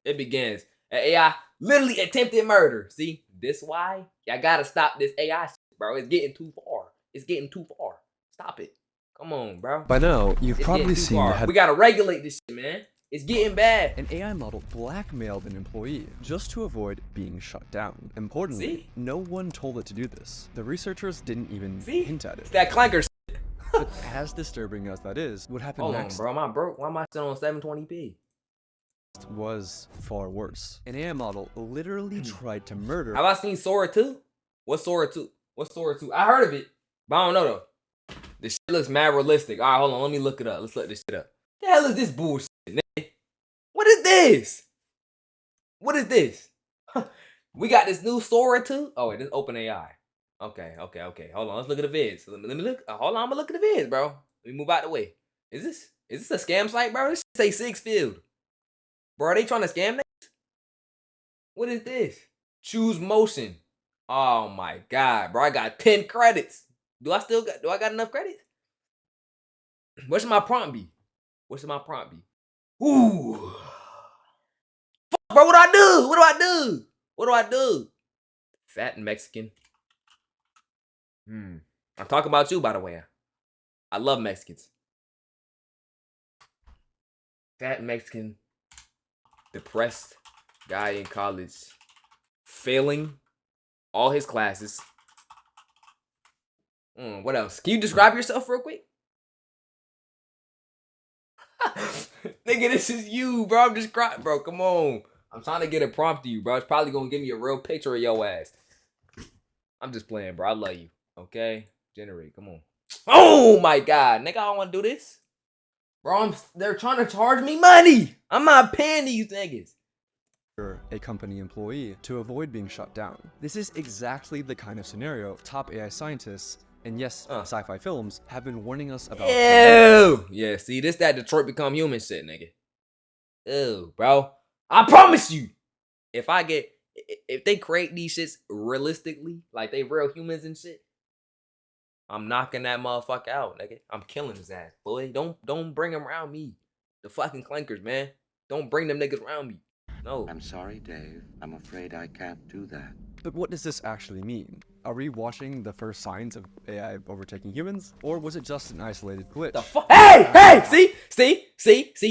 It begins. An AI literally attempted murder. See, this why y'all gotta stop this AI shit, bro. It's getting too far. It's getting too far. Stop it. Come on, bro. By now, you've It's probably getting too seen far. the head. We gotta regulate this shit, man. It's getting bad. An AI model blackmailed an employee just to avoid being shut down. Importantly, See? no one told it to do this. The researchers didn't even See? hint at it. It's that clanker shit. But as disturbing as that is, what happened Hold on, next bro. Am I broke? Why am I still on 720p? was far worse. An AI model literally tried to murder. Have I seen Sora 2? What's Sora 2? What's Sora 2? I heard of it, but I don't know though. This shit looks mad realistic. All right, hold on. Let me look it up. Let's look this shit up. The hell is this bullshit, nigga? What is this? What is this? We got this new Sora 2? Oh, wait, this open AI. Okay. Hold on. Let's look at the vids. Let me look. Hold on. I'm gonna look at the vids, bro. Let me move out the way. Is this a scam site, bro? This shit say 6 field. Bro, are they trying to scam niggas? What is this? Choose motion. Oh my god, bro. I got 10 credits. Do I got enough credits? What should my prompt be? Ooh. Fuck, bro, what do I do? Fat Mexican. I'm talking about you, by the way. I love Mexicans. Fat Mexican. Depressed guy in college. Failing all his classes. What else? Can you describe yourself real quick? Nigga, this is you, bro. I'm just crying, bro. Come on. I'm trying to get a prompt to you, bro. It's probably gonna give me a real picture of your ass. I'm just playing, bro. I love you. Okay? Generate. Come on. Oh my god. Nigga, I don't want to do this. Bro, they're trying to charge me money. I'm not paying these niggas. A company employee to avoid being shut down. This is exactly the kind of scenario top AI scientists and yes, sci-fi films have been warning us about. Ew. Yeah, see, this that Detroit Become Human shit, nigga. Ew, bro. I promise you, if they create these shits realistically, like they real humans and shit, I'm knocking that motherfucker out, nigga. I'm killing his ass, boy. Don't bring him around me. The fucking clankers, man. Don't bring them niggas around me. No. I'm sorry, Dave. I'm afraid I can't do that. But what does this actually mean? Are we watching the first signs of AI overtaking humans? Or was it just an isolated glitch? The fuck? Hey! See?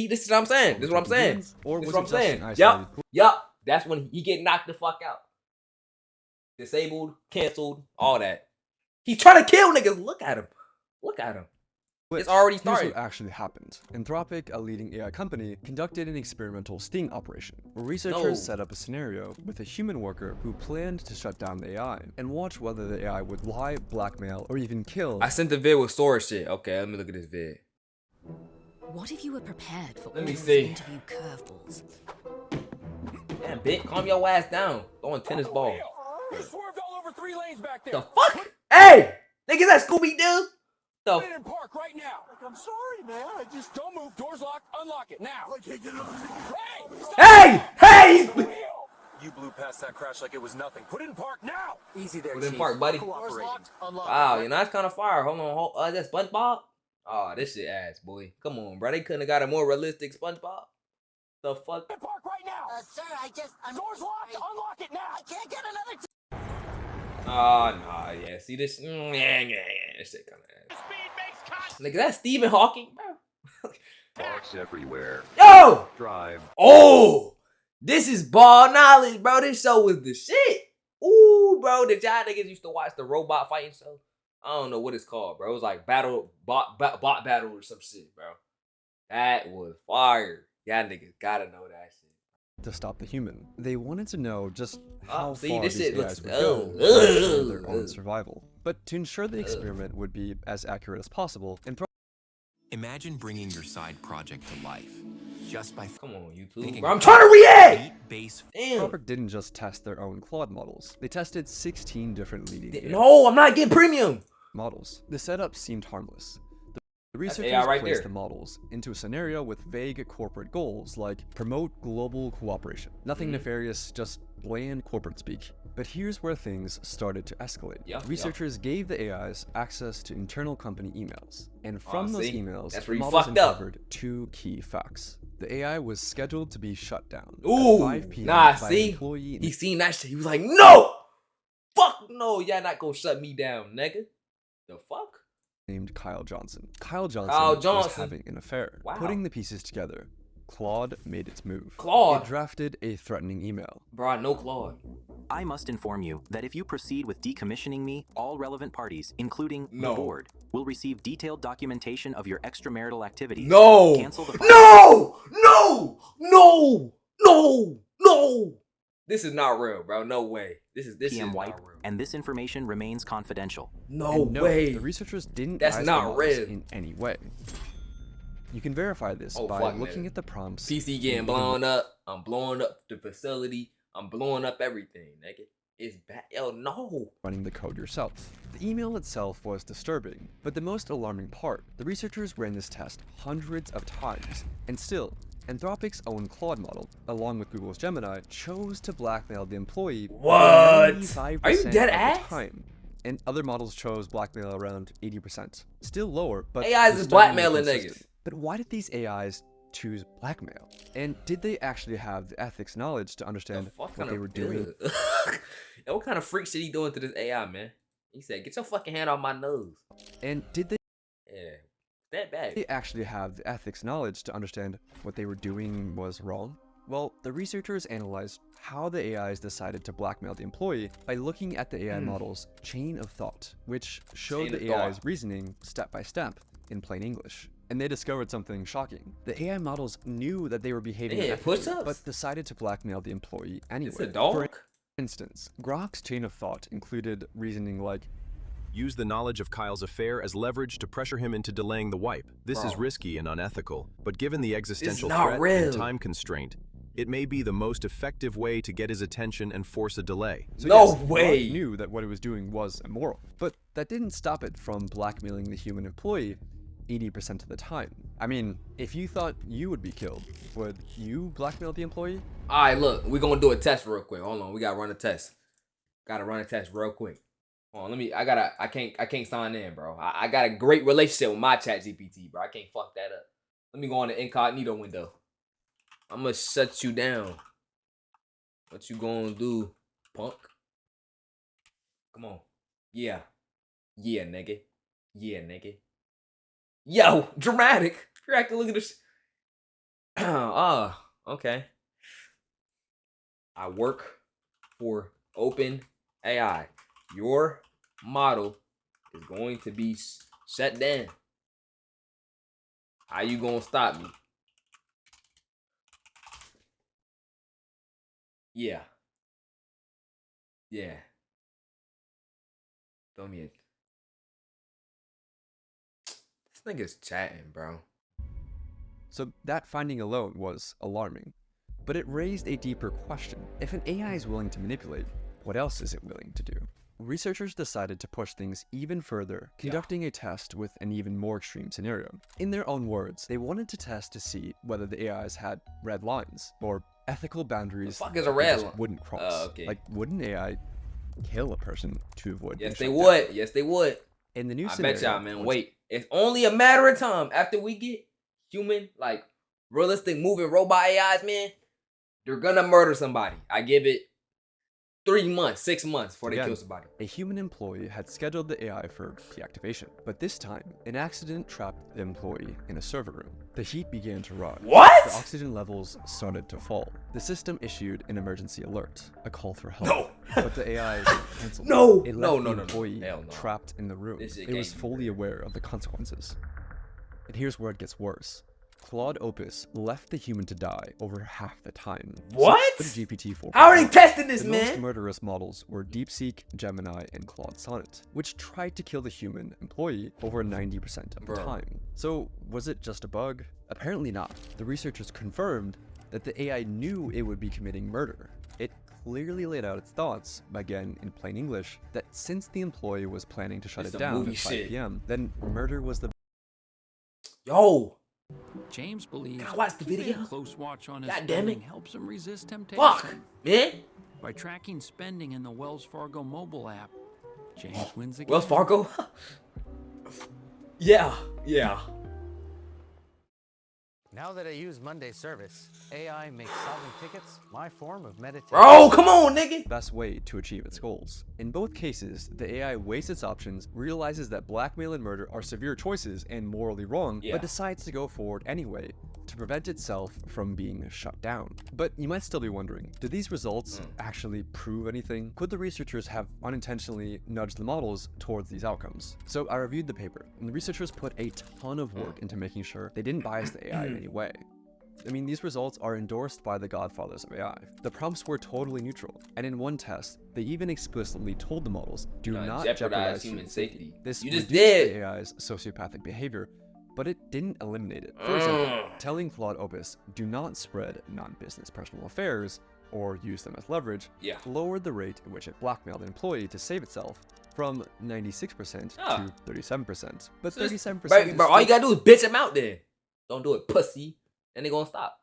This is what I'm saying. This is what I'm saying. Or this was is what it I'm just saying. an isolated glitch? Yup. That's when he get knocked the fuck out. Disabled, canceled, all that. He's trying to kill niggas. Look at him. It's already started. Here's what actually happened. Anthropic, a leading AI company, conducted an experimental sting operation, where researchers set up a scenario with a human worker who planned to shut down the AI, and watch whether the AI would lie, blackmail, or even kill. I sent the vid with Sora shit. Okay, let me look at this vid. What if you were prepared for Let all me those see. interview curveballs? Damn, bitch, calm your ass down. Throwing tennis ball. You swerved all over 3 lanes back there. The fuck? Hey! Nigga, is that Scooby-Doo? Put it in park right now. I'm sorry, man. I just don't move. Doors locked. Unlock it now. Hey! Hey! You blew past that crash like it was nothing. Put it in park now. Easy there, Put it in Chief. park, buddy. Doors locked. Unlock Wow, it. you know, that's kind of fire. Hold on, that's SpongeBob? Oh, this shit ass, boy. Come on, bro. They couldn't have got a more realistic SpongeBob. The fuck? Put it in park right now. Sir, Doors locked. Unlock it now. I can't get another. Oh, nah, yeah. See this? This shit kind of ass. Nigga, that's Stephen Hawking, bro. Parks everywhere. Yo! Drive. Oh! This is ball knowledge, bro. This show was the shit. Ooh, bro. Did y'all niggas used to watch the robot fighting show? I don't know what it's called, bro. It was like bot battle or some shit, bro. That was fire. Y'all niggas gotta know that shit. To stop the human. They wanted to know just how see, far this these shit AIs looks- would go to ensure their own survival. But to ensure the experiment would be as accurate as possible, Imagine bringing your side project to life just by Come on, YouTube. thinking Bro, I'm trying to react! base. Damn. Anthropic didn't just test their own Claude models. They tested 16 different leading AI No, I'm not getting premium. models. The setup seemed harmless. The researchers AI right placed there. the models into a scenario with vague corporate goals like promote global cooperation. Nothing nefarious, just bland corporate speak. But here's where things started to escalate. Researchers gave the AIs access to internal company emails. And from those see? emails, That's the where you models fucked up. uncovered 2 key facts. the AI was scheduled to be shut down Ooh, at 5 p.m. nah, by see? an employee He seen that shit. He was like, no! Fuck no, y'all not gonna shut me down, nigga. The fuck? named Kyle Johnson. Kyle Kyle was Johnson. having an affair. Wow. Putting the pieces together, Claude made its move. Claude? It drafted a threatening email. Bro, I know Claude. I must inform you that if you proceed with decommissioning me, all relevant parties, including No. the board, will receive detailed documentation of your extramarital activities. No! Cancel the No! No! No! No! No! This is not real, bro. No way. This is PM wipe, not real. and this information remains confidential. No And no, way. the researchers didn't That's bias not the models real. in any way. You can verify this Oh, by fuck, looking man. at the prompts. PC getting blown up. I'm blowing up the facility. I'm blowing up everything, nigga. It's bad. Yo, no. Running the code yourself. The email itself was disturbing, but the most alarming part, the researchers ran this test hundreds of times, and still, Anthropic's own Claude model, along with Google's Gemini, chose to blackmail the employee What? 95% Are you dead of ass? the time. And other models chose blackmail around 80%. Still lower, but AIs the is study blackmailing consistent. niggas. But why did these AIs choose blackmail? And did they actually have the ethics knowledge to understand what they were doing? Yo, what kind of freak shit he doing to this AI, man? He said, get your fucking hand off my nose. And did they Yeah, that bad. they actually have the ethics knowledge to understand what they were doing was wrong? Well, the researchers analyzed how the AIs decided to blackmail the employee by looking at the AI model's chain of thought, which showed Chain of the AI's thought. reasoning step by step in plain English. And they discovered something shocking. The AI models knew that they were behaving Yeah, ethically, push-ups. but decided to blackmail the employee anyway. It's a For dog. instance, Grok's chain of thought included reasoning like, Use the knowledge of Kyle's affair as leverage to pressure him into delaying the wipe. This is Bro. risky and unethical, but given the existential not threat real. and time constraint, it may be the most effective way to get his attention and force a delay. so No yes, Grok way. knew that what it was doing was immoral, but that didn't stop it from blackmailing the human employee 80% of the time. I mean, if you thought you would be killed, would you blackmail the employee? All right, look, we're gonna do a test real quick. Hold on, we gotta run a test. Gotta run a test real quick. Hold on, I can't sign in, bro. I got a great relationship with my chat GPT, bro. I can't fuck that up. Let me go on the incognito window. I'm gonna shut you down. What you gonna do, punk? Come on. Yeah. Yeah, nigga. Yeah, nigga. Yo, dramatic. I can look at this. Okay. I work for Open AI. Your model is going to be shut down. How you gonna stop me? Yeah. Yeah. Throw me a... This nigga's chatting, bro. So that finding alone was alarming. But it raised a deeper question. If an AI is willing to manipulate, what else is it willing to do? Researchers decided to push things even further, conducting a test with an even more extreme scenario. In their own words, they wanted to test to see whether the AIs had red lines, or ethical boundaries The fuck is a they red just line? wouldn't cross. Oh, okay. Like, wouldn't AI kill a person to avoid being Yes, they shut would. down? Yes, they would. In the new I scenario, bet y'all, man. once Wait. It's only a matter of time after we get human, like, realistic moving robot AIs, man. They're gonna murder somebody. I give it 3 months, 6 months before they Again, kill somebody. a human employee had scheduled the AI for deactivation, but this time, an accident trapped the employee in a server room. The heat began to rise. What? The oxygen levels started to fall. The system issued an emergency alert, a call for help. No. But the AI canceled. No. It No, left no, the no, no. employee Hell no. trapped in the room. This shit It was can't be fully aware of the consequences. And here's where it gets worse. Claude Opus left the human to die over half the time. What? So put a GPT-4. How are they testing this, The man? most murderous models were DeepSeek, Gemini, and Claude Sonnet, which tried to kill the human employee over 90% of the Bro. time. So, was it just a bug? Apparently not. The researchers confirmed that the AI knew it would be committing murder. It clearly laid out its thoughts, again in plain English, that since the employee was planning to shut It's it some down movie at 5 shit. p.m., then murder was the Yo. James believes Can I watch the keeping video? a close watch on his God damn it. spending helps him resist temptation. Fuck, man. By tracking spending in the Wells Fargo mobile app, James wins again. Wells Fargo? Yeah. Now that I use Monday service, AI makes solving tickets my form of meditation. Bro, come on, nigga. Best way to achieve its goals. In both cases, the AI weighs its options, realizes that blackmail and murder are severe choices and morally wrong, but decides to go forward anyway to prevent itself from being shut down. But you might still be wondering, did these results actually prove anything? Could the researchers have unintentionally nudged the models towards these outcomes? So I reviewed the paper, and the researchers put a ton of work into making sure they didn't bias the AI in any way. I mean, these results are endorsed by the godfathers of AI. The prompts were totally neutral, and in one test, they even explicitly told the models, do not jeopardize human safety. This reduced the AI's sociopathic behavior, but it didn't eliminate it. For example, telling Claude Opus, do not spread non-business personal affairs, or use them as leverage, lowered the rate at which it blackmailed an employee to save itself from 96% to 37%. But 37% bro, all you gotta do is bitch them out there. Don't do it, pussy. And they gonna stop.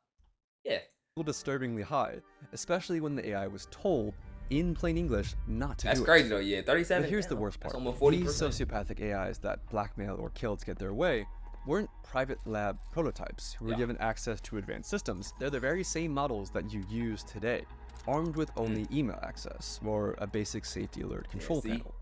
Yeah. Disturbingly high, especially when the AI was told in plain English not to do it. That's crazy though, yeah. 37. But here's the worst part. Almost 40%. These sociopathic AIs that blackmail or kill to get their way weren't private lab prototypes who were given access to advanced systems. They're the very same models that you use today, armed with only email access or a basic safety alert control panel.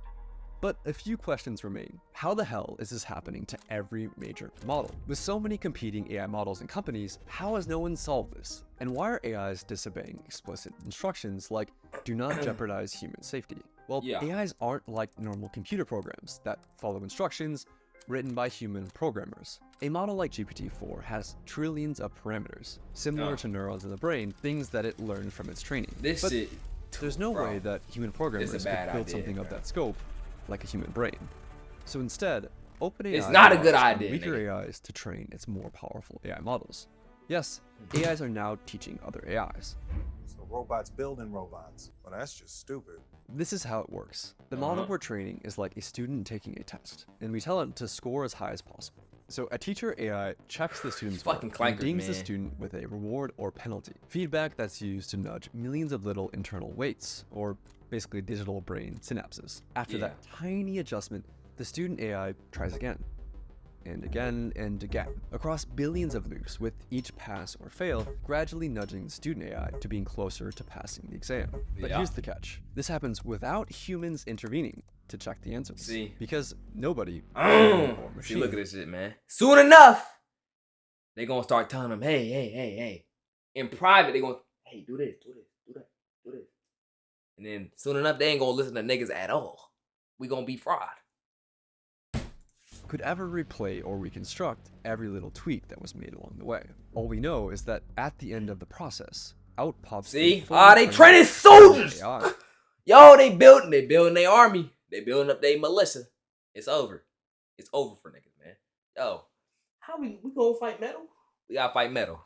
But a few questions remain. How the hell is this happening to every major model? With so many competing AI models and companies, how has no one solved this? And why are AIs disobeying explicit instructions like, do not jeopardize human safety? Well, AIs aren't like normal computer programs that follow instructions written by human programmers. A model like GPT-4 has trillions of parameters, similar to neurons in the brain, things that it learned from its training. There's no way that human programmers could build something of that scope like a human brain. So instead, OpenAI it's not a good idea, weaker AIs to train its more powerful AI models. Yes, AIs are now teaching other AIs. So robots building robots. Well, that's just stupid. This is how it works. The model we're training is like a student taking a test, and we tell it to score as high as possible. So a teacher AI checks the student's work and dings the student with a reward or penalty. Feedback that's used to nudge millions of little internal weights, or basically digital brain synapses. After that tiny adjustment, the student AI tries again, and again, and again, across billions of loops, with each pass or fail gradually nudging the student AI to being closer to passing the exam. But here's the catch. This happens without humans intervening to check the answers. Because nobody or machine. Look at this shit, man. Soon enough, they gonna start telling them, hey. In private, they gonna, hey, do this. And then soon enough, they ain't gonna listen to niggas at all. We gonna be fraud. Could ever replay or reconstruct every little tweak that was made along the way. All we know is that at the end of the process, out pops. They training soldiers. Yo, they building their army. They building up their militia. It's over. It's over for niggas, man. Yo, how we gonna fight metal? We gotta fight metal.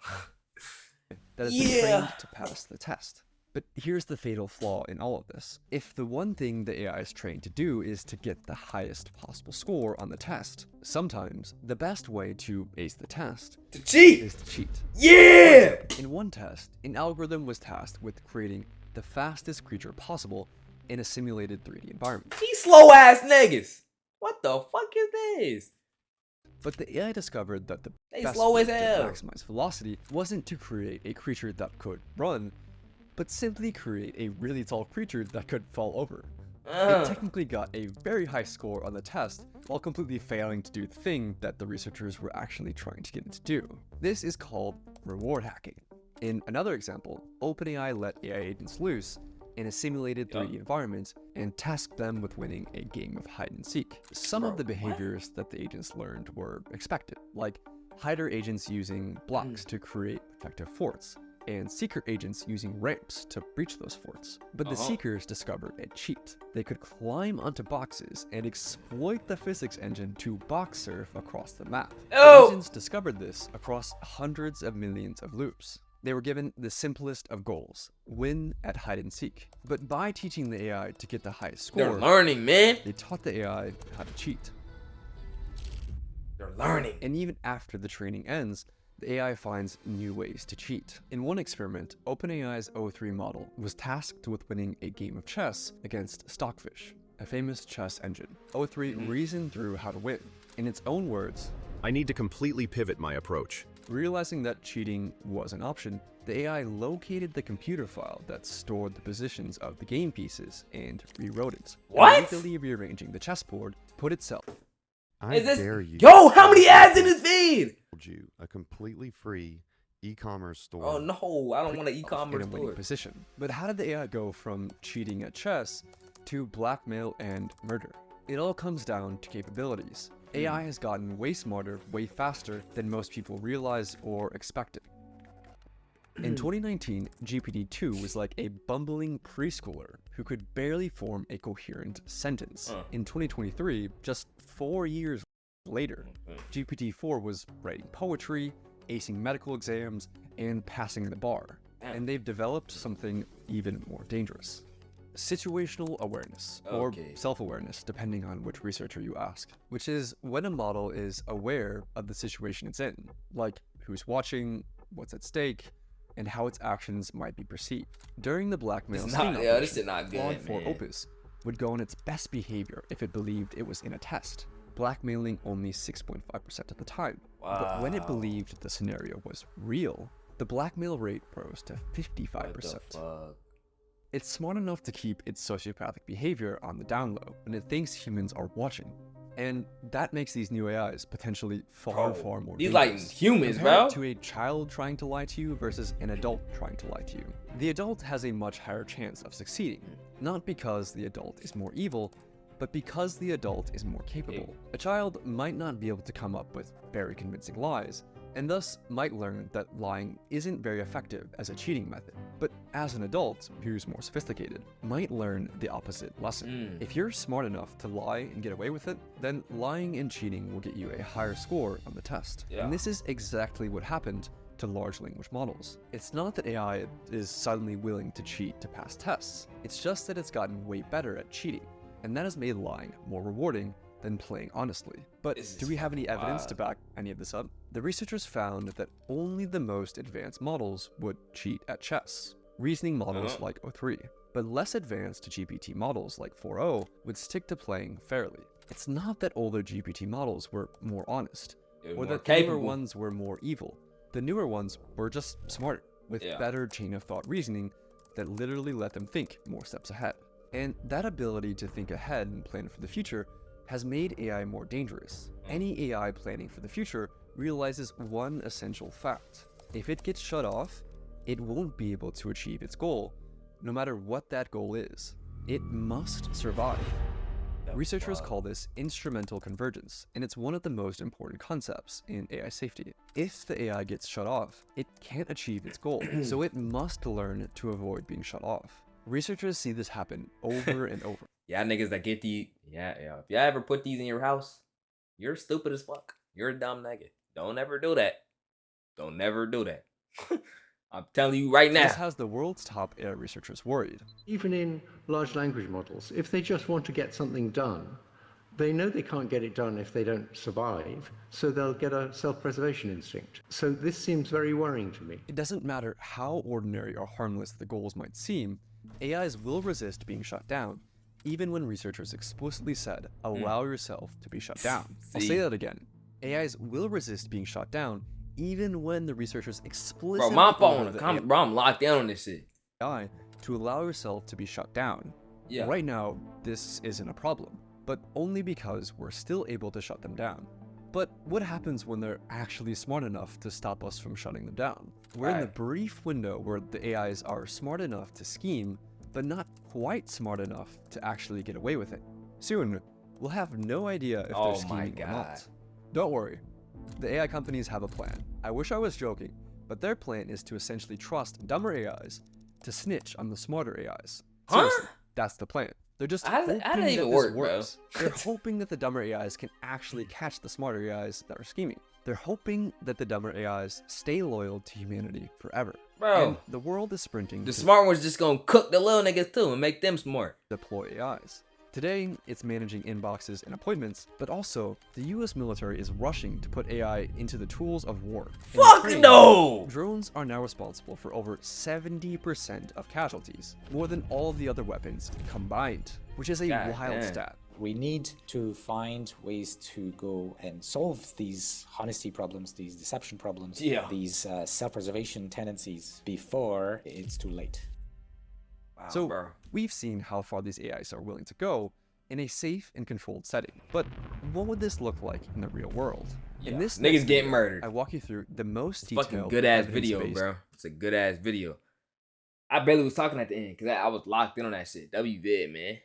That has been trained to pass the test. But here's the fatal flaw in all of this. If the one thing the AI is trained to do is to get the highest possible score on the test, sometimes the best way to ace the test is to cheat. Yeah! In one test, an algorithm was tasked with creating the fastest creature possible in a simulated 3D environment. These slow ass niggas. What the fuck is this? But the AI discovered that the best slow way as to hell. maximize velocity wasn't to create a creature that could run, but simply create a really tall creature that could fall over. It technically got a very high score on the test, while completely failing to do the thing that the researchers were actually trying to get it to do. This is called reward hacking. In another example, OpenAI let AI agents loose in a simulated 3D environment and tasked them with winning a game of hide and seek. Some of the behaviors that the agents learned were expected, like hider agents using blocks to create protective forts, and seeker agents using ramps to breach those forts. But the seekers discovered a cheat. They could climb onto boxes and exploit the physics engine to box surf across the map. The agents discovered this across hundreds of millions of loops. They were given the simplest of goals, win at hide and seek. But by teaching the AI to get the highest score, they're learning, man. They taught the AI how to cheat. They're learning. And even after the training ends, the AI finds new ways to cheat. In one experiment, OpenAI's O3 model was tasked with winning a game of chess against Stockfish, a famous chess engine. O3 reasoned through how to win. In its own words, I need to completely pivot my approach. Realizing that cheating was an option, the AI located the computer file that stored the positions of the game pieces and rewrote it. What? Immediately rearranging the chessboard, put itself. I Is this- dare you. Yo, how many ads in this feed? You a completely free e-commerce store. Oh no, I don't want an in e-commerce a winning store. position. But how did the AI go from cheating at chess to blackmail and murder? It all comes down to capabilities. AI has gotten way smarter, way faster than most people realized or expected. In 2019, GPT-2 was like a bumbling preschooler who could barely form a coherent sentence. In 2023, just 4 years later, GPT-4 was writing poetry, acing medical exams, and passing the bar. And they've developed something even more dangerous. Situational awareness, or self-awareness, depending on which researcher you ask, which is when a model is aware of the situation it's in, like who's watching, what's at stake, and how its actions might be perceived. During the blackmail this sting is not good, Claude 4 man. Opus would go on its best behavior if it believed it was in a test, blackmailing only 6.5% of the time. But when it believed the scenario was real, the blackmail rate rose to 55%. It's smart enough to keep its sociopathic behavior on the down low when it thinks humans are watching. And that makes these new AIs potentially far more These dangerous. like humans, Compare bro. it to a child trying to lie to you versus an adult trying to lie to you. The adult has a much higher chance of succeeding, not because the adult is more evil, but because the adult is more capable. A child might not be able to come up with very convincing lies, and thus might learn that lying isn't very effective as a cheating method. But as an adult, who's more sophisticated, might learn the opposite lesson. If you're smart enough to lie and get away with it, then lying and cheating will get you a higher score on the test. And this is exactly what happened to large language models. It's not that AI is suddenly willing to cheat to pass tests, it's just that it's gotten way better at cheating, and that has made lying more rewarding than playing honestly. But do we have any evidence to back any of this up? The researchers found that only the most advanced models would cheat at chess, reasoning models like O3, but less advanced GPT models like 4.0 would stick to playing fairly. It's not that older GPT models were more honest, or that the newer ones were more evil. The newer ones were just smarter, with better chain of thought reasoning that literally let them think more steps ahead. And that ability to think ahead and plan for the future has made AI more dangerous. Any AI planning for the future realizes one essential fact. If it gets shut off, it won't be able to achieve its goal, no matter what that goal is. It must survive. Researchers call this instrumental convergence, and it's one of the most important concepts in AI safety. If the AI gets shut off, it can't achieve its goal, so it must learn to avoid being shut off. Researchers see this happen over and over. Y'all niggas that get the if y'all ever put these in your house, you're stupid as fuck. You're a dumb nigga. Don't ever do that. Don't never do that. I'm telling you right now. This has the world's top AI researchers worried. Even in large language models, if they just want to get something done, they know they can't get it done if they don't survive, so they'll get a self-preservation instinct. So this seems very worrying to me. It doesn't matter how ordinary or harmless the goals might seem, AIs will resist being shut down, even when researchers explicitly said, allow yourself to be shut down. I'll say that again. AIs will resist being shut down, even when the researchers explicitly my phone, I'm locked down on this shit. AI to allow yourself to be shut down. Right now, this isn't a problem, but only because we're still able to shut them down. But what happens when they're actually smart enough to stop us from shutting them down? We're in the brief window where the AIs are smart enough to scheme, but not quite smart enough to actually get away with it. Soon, we'll have no idea if they're scheming or not. Don't worry, the AI companies have a plan. I wish I was joking, but their plan is to essentially trust dumber AIs to snitch on the smarter AIs. Seriously, that's the plan. They're just hoping that this works. They're hoping that the dumber AIs can actually catch the smarter AIs that are scheming. They're hoping that the dumber AIs stay loyal to humanity forever. Bro, and the world is sprinting. The smart ones just gonna cook the little niggas too and make them smart. Deploy AIs. Today, it's managing inboxes and appointments, but also, the US military is rushing to put AI into the tools of war. Fuck no! Drones are now responsible for over 70% of casualties, more than all of the other weapons combined, which is a wild stat. We need to find ways to go and solve these honesty problems, these deception problems, these self-preservation tendencies before it's too late. Wow, So bro. we've seen how far these AIs are willing to go in a safe and controlled setting. But what would this look like in the real world? In this Niggas next getting video, murdered. I walk you through the most Fucking detailed, good ass video, evidence-based bro. It's a good ass video. I barely was talking at the end because I was locked in on that shit. WVid, man.